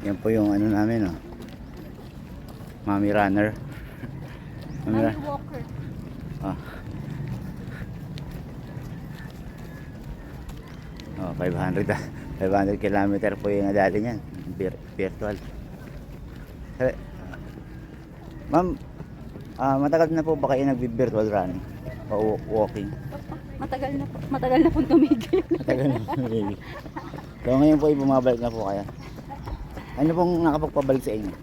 Yan po yung ano namin, oh. Mommy runner. Mommy walker. Oh. Oh, 500 kilometer po yung dati niyan. Virtual. Ma'am, matagal na po ba kayo nag-virtual running? O walking? Matagal na pong tumigil. Matagal na maybe. So ngayon po ay bumabalik na po kayo. Ano pong nakapagpabalik sa inyo?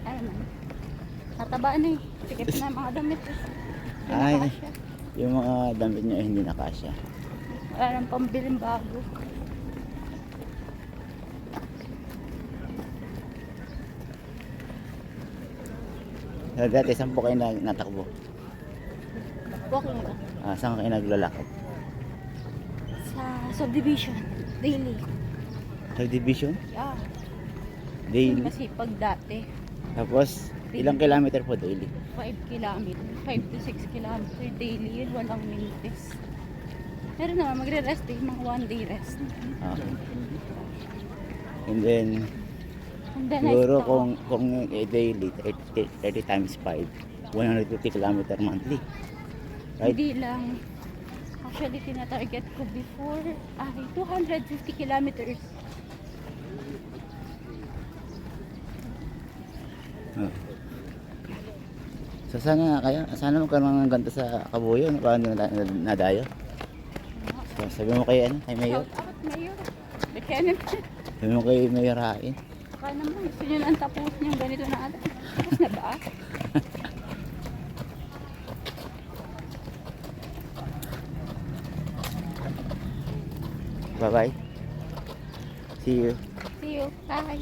Ayun na. Tataba na eh. Sikip na ang mga damit. Ay, yung mga damit nyo ay hindi nakasya. Wala nang pambiling bago. So, dati, saan po kayo natakbo? Walking lang. Saan kayo naglalakad? Sa subdivision. Daily. Subdivision? Yeah. Daily? Masipag dati. Tapos, ilang kilometer po daily? 5 kilometer. 5 to 6 kilometer daily. Yun, walang minutes. Pero naman, magre-rest eh. Mga 1 day rest. Okay. And then, And then siguro I stop. kung daily, 30 times 5, 150 kilometer monthly. Right? Hindi lang. Actually, tinatarget ko before ay 250 kilometers. Oh. So sana magkaroon ng ganito sa Kabuyo, paano nadayo? So, sabi mo kay Mayor, Shout out, Mayor. Lieutenant. sabi mo kay Mayor Hain. Baka naman, gusto nyo lang tapos niyang ganito na ata. Tapos na ba? Bye bye. See you. See you. Bye.